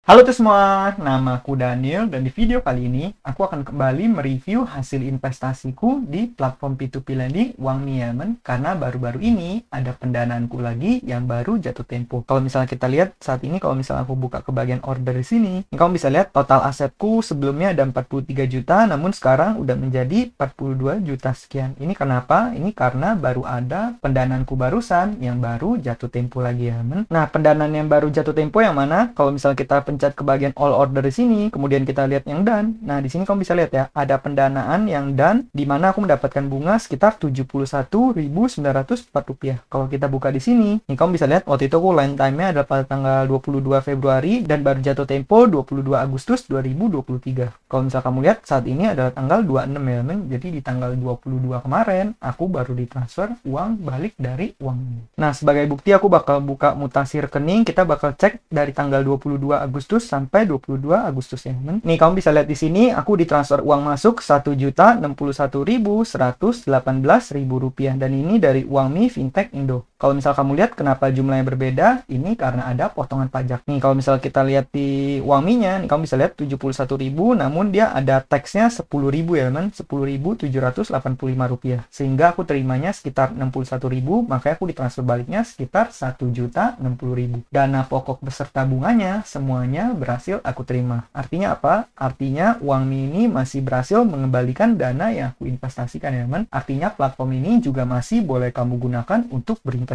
Halo tuh semua, nama aku Daniel dan di video kali ini aku akan kembali mereview hasil investasiku di platform P2P lending Uangmi Yaman karena baru-baru ini ada pendanaanku lagi yang baru jatuh tempo. Kalau misalnya kita lihat saat ini, kalau misalnya aku buka ke bagian order di sini, kamu bisa lihat total asetku sebelumnya ada 43 juta, namun sekarang udah menjadi 42 juta sekian. Ini kenapa? Ini karena baru ada pendanaanku barusan yang baru jatuh tempo lagi ya, men. Nah, pendanaan yang baru jatuh tempo yang mana? Kalau misalnya kita pencet ke bagian all order di sini, kemudian kita lihat yang done. Nah, di sini kamu bisa lihat ya, ada pendanaan yang done di mana aku mendapatkan bunga sekitar 71.904 rupiah. Kalau kita buka di sini, nih kamu bisa lihat waktu itu aku line time-nya adalah pada tanggal 22 Februari dan baru jatuh tempo 22 Agustus 2023. Kalau misalnya kamu lihat saat ini adalah tanggal 26 ya, men. Jadi di tanggal 22 kemarin aku baru ditransfer uang balik dari uang ini. Nah, sebagai bukti aku bakal buka mutasi rekening, kita bakal cek dari tanggal 22 Agustus sampai 22 Agustus ya, men. Nih kamu bisa lihat di sini aku ditransfer uang masuk 1.061.118.000 rupiah dan ini dari Uangmi Fintech Indo. Kalau misal kamu lihat kenapa jumlahnya berbeda, ini karena ada potongan pajak. Nih kalau misal kita lihat di Uangmi-nya, nih kamu bisa lihat 71.000 namun dia ada taxnya 10.000 ya, men. 10.785 rupiah. Sehingga aku terimanya sekitar 61.000, makanya aku ditransfer baliknya sekitar 1.060.000. Dana pokok beserta bunganya semuanya berhasil aku terima. Artinya apa? Artinya Uangmi ini masih berhasil mengembalikan dana yang aku investasikan ya, men. Artinya platform ini juga masih boleh kamu gunakan untuk berinvestasi.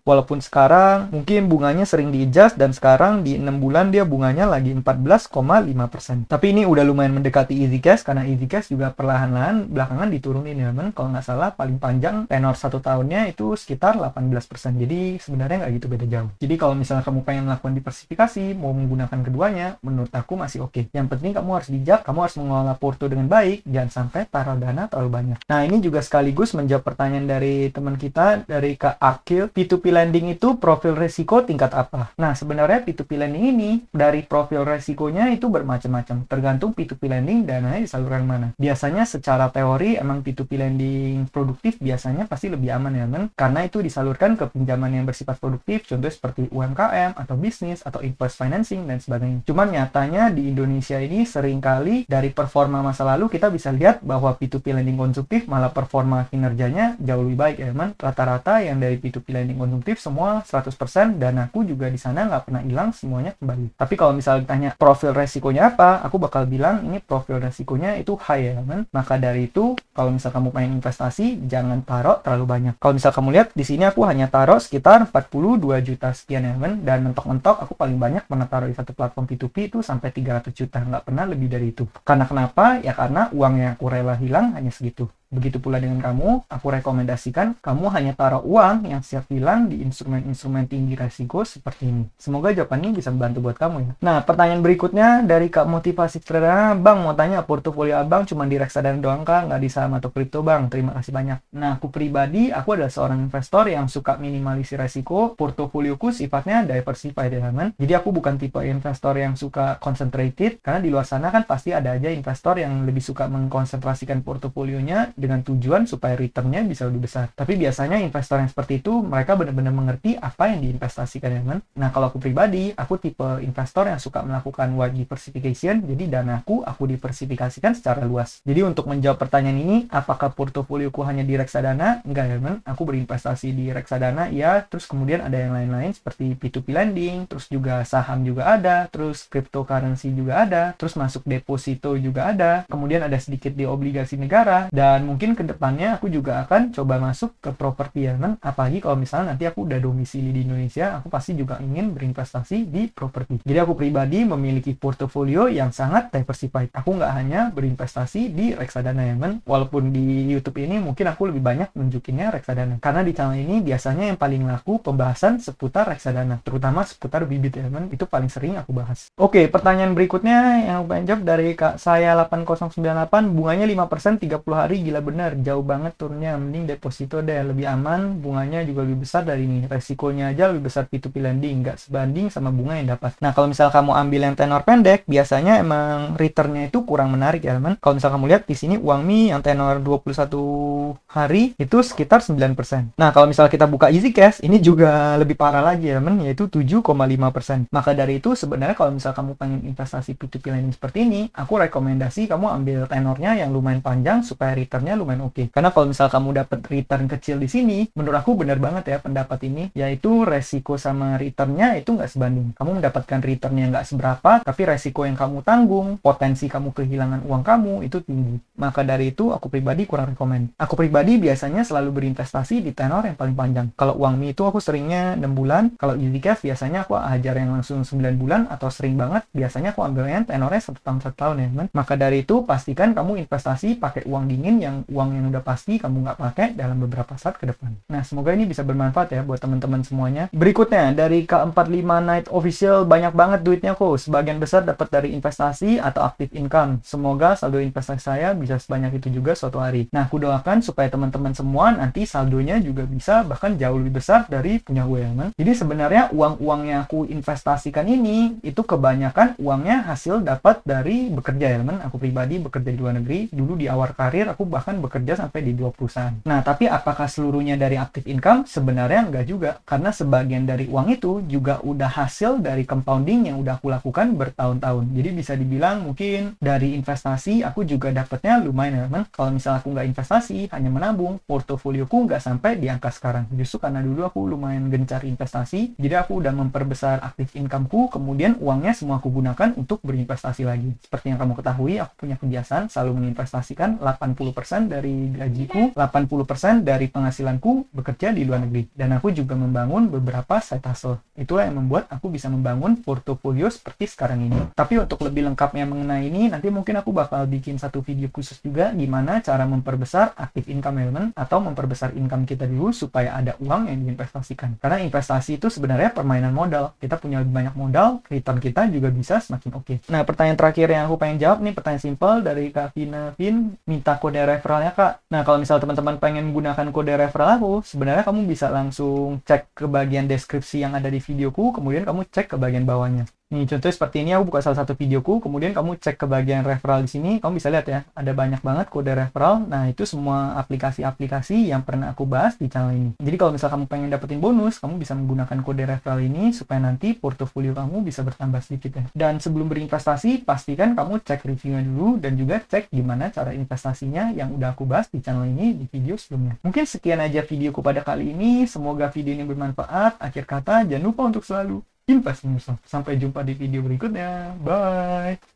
Walaupun sekarang mungkin bunganya sering di-adjust dan sekarang di 6 bulan dia bunganya lagi 14,5%. Tapi ini udah lumayan mendekati easy cash karena easy cash juga perlahan-lahan belakangan diturunin ya, men. Kalau nggak salah paling panjang tenor 1 tahunnya itu sekitar 18%. Jadi sebenarnya nggak gitu beda jauh. Jadi kalau misalnya kamu pengen melakukan diversifikasi, mau menggunakan keduanya, menurut aku masih oke. Yang penting kamu harus bijak, kamu harus mengelola porto dengan baik, jangan sampai taruh dana terlalu banyak. Nah, ini juga sekaligus menjawab pertanyaan dari teman kita, dari Kak Akil. P2P lending itu profil resiko tingkat apa? Nah, sebenarnya P2P lending ini dari profil resikonya itu bermacam-macam. Tergantung P2P lending dananya disalurkan mana. Biasanya secara teori emang P2P lending produktif biasanya pasti lebih aman ya, men. Karena itu disalurkan ke pinjaman yang bersifat produktif, contoh seperti UMKM atau bisnis atau impulse financing dan sebagainya. Cuman nyatanya di Indonesia ini seringkali dari performa masa lalu kita bisa lihat bahwa P2P lending konsumtif malah performa kinerjanya jauh lebih baik ya, men. Rata-rata yang dari P2P lending konsumtif semua 100% dan aku juga di sana nggak pernah hilang, semuanya kembali. Tapi kalau misalnya ditanya profil resikonya apa, aku bakal bilang ini profil resikonya itu high ya, men. Maka dari itu kalau misal kamu pengen investasi jangan taruh terlalu banyak. Kalau misal kamu lihat di sini aku hanya taruh sekitar 42 juta sekian ya, men. Dan mentok-mentok aku paling banyak pernah taruh di satu platform P2P itu sampai 300 juta, nggak pernah lebih dari itu. Karena kenapa? Ya karena uang yang aku rela hilang hanya segitu. Begitu pula dengan kamu, aku rekomendasikan kamu hanya taruh uang yang siap hilang di instrumen-instrumen tinggi resiko seperti ini. Semoga jawabannya bisa membantu buat kamu ya. Nah, pertanyaan berikutnya dari Kak Motivasi Perdana, Bang mau tanya portofolio abang cuma di reksadana doang kah, nggak di saham atau kripto bang? Terima kasih banyak. Nah, aku pribadi, aku adalah seorang investor yang suka minimalisir resiko. Portofolioku sifatnya diversified ya, teman. Jadi aku bukan tipe investor yang suka concentrated, karena di luar sana kan pasti ada aja investor yang lebih suka mengkonsentrasikan portofolionya dengan tujuan supaya returnnya bisa lebih besar. Tapi biasanya investor yang seperti itu mereka benar-benar mengerti apa yang diinvestasikan ya, men. Nah, kalau aku pribadi, aku tipe investor yang suka melakukan wide diversification, jadi danaku aku diversifikasikan secara luas. Jadi untuk menjawab pertanyaan ini, apakah portofolioku hanya di reksadana? Enggak ya, men. Aku berinvestasi di reksadana ya, terus kemudian ada yang lain-lain seperti P2P lending, terus juga saham juga ada, terus cryptocurrency juga ada, terus masuk deposito juga ada, kemudian ada sedikit di obligasi negara, dan mungkin kedepannya aku juga akan coba masuk ke properti ya, men. Apalagi kalau misalnya nanti aku udah domisili di Indonesia, aku pasti juga ingin berinvestasi di properti. Jadi aku pribadi memiliki portofolio yang sangat diversified. Aku nggak hanya berinvestasi di reksadana ya, men. Walaupun di YouTube ini mungkin aku lebih banyak nunjukinnya reksadana. Karena di channel ini biasanya yang paling laku pembahasan seputar reksadana, terutama seputar bibit ya, men. Itu paling sering aku bahas. Oke, pertanyaan berikutnya yang aku pengen jawab dari Kak saya 8098, bunganya 5% 30 hari, gila bener jauh banget turunnya, mending deposito deh, lebih aman, bunganya juga lebih besar dari ini, resikonya aja lebih besar P2P lending, nggak sebanding sama bunga yang dapat. Nah kalau misal kamu ambil yang tenor pendek, biasanya emang returnnya itu kurang menarik ya teman. Kalau misal kamu lihat di sini UangMe yang tenor 21 hari itu sekitar 9%. Nah kalau misal kita buka Easy Cash, ini juga lebih parah lagi ya teman, yaitu 7,5%. Maka dari itu sebenarnya kalau misal kamu pengen investasi P2P lending seperti ini, aku rekomendasi kamu ambil tenornya yang lumayan panjang supaya returnnya lumayan oke. Karena kalau misal kamu dapat return kecil di sini, menurut aku benar banget ya pendapat ini, yaitu resiko sama returnnya itu nggak sebanding. Kamu mendapatkan returnnya nggak seberapa, tapi resiko yang kamu tanggung, potensi kamu kehilangan uang kamu itu tinggi. Maka dari itu aku pribadi kurang rekomend. Aku pribadi biasanya selalu berinvestasi di tenor yang paling panjang. Kalau UangMe itu aku seringnya 6 bulan, kalau Easy Cash biasanya aku ajar yang langsung 9 bulan, atau sering banget biasanya aku ambilnya tenornya 1 tahun ya teman. Maka dari itu pastikan kamu investasi pakai uang dingin, yang uang yang udah pasti kamu nggak pakai dalam beberapa saat ke depan. Nah semoga ini bisa bermanfaat ya buat teman-teman semuanya. Berikutnya dari K45 Night Official, banyak banget duitnya kok, sebagian besar dapat dari investasi atau active income. Semoga saldo investasi saya bisa sebanyak itu juga suatu hari. Nah aku doakan supaya teman-teman semua nanti saldonya juga bisa bahkan jauh lebih besar dari punya gue ya teman. Jadi sebenarnya uang-uang yang aku investasikan ini itu kebanyakan uangnya hasil dapat dari bekerja ya teman. Aku pribadi bekerja di luar negeri. Dulu di awal karir aku bahkan bekerja sampai di 2 perusahaan. Nah tapi apakah seluruhnya dari active income? Sebenarnya enggak juga, karena sebagian dari uang itu juga udah hasil dari compounding yang udah aku lakukan bertahun-tahun. Jadi bisa dibilang mungkin dari investasi aku juga dapatnya lumayan ya teman. Kalau misalnya aku nggak investasi, hanya menabung, portofolioku nggak sampai di angka sekarang. Justru karena dulu aku lumayan gencar investasi, jadi aku udah memperbesar active incomeku, kemudian uangnya semua aku gunakan untuk berinvestasi lagi. Seperti yang kamu ketahui, aku punya kebiasaan selalu menginvestasikan 80% dari gajiku, 80% dari penghasilanku bekerja di luar negeri. Dan aku juga membangun beberapa side hustle. Itulah yang membuat aku bisa membangun portofolio seperti sekarang ini. Tapi untuk lebih lengkapnya mengenai ini, nanti mungkin aku bakal bikin satu video khusus juga gimana cara memperbesar active income element atau memperbesar income kita dulu supaya ada uang yang diinvestasikan. Karena investasi itu sebenarnya permainan modal. Kita punya lebih banyak modal, return kita juga bisa semakin oke. Nah, pertanyaan terakhir yang aku pengen jawab nih, pertanyaan simple dari Kak Vina Vin, minta kode referralnya Kak. Nah, kalau misal teman-teman pengen menggunakan kode referral aku, sebenarnya kamu bisa langsung cek ke bagian deskripsi yang ada di videoku, kemudian kamu cek ke bagian bawahnya. Nih, contohnya seperti ini, aku buka salah satu videoku, kemudian kamu cek ke bagian referral di sini, kamu bisa lihat ya, ada banyak banget kode referral. Nah, itu semua aplikasi-aplikasi yang pernah aku bahas di channel ini. Jadi kalau misal kamu pengen dapetin bonus, kamu bisa menggunakan kode referral ini supaya nanti portofolio kamu bisa bertambah sedikit ya. Dan sebelum berinvestasi, pastikan kamu cek reviewnya dulu dan juga cek gimana cara investasinya yang udah aku bahas di channel ini di video sebelumnya. Mungkin sekian aja videoku pada kali ini, semoga video ini bermanfaat. Akhir kata, jangan lupa untuk selalu invest. Sampai jumpa di video berikutnya. Bye.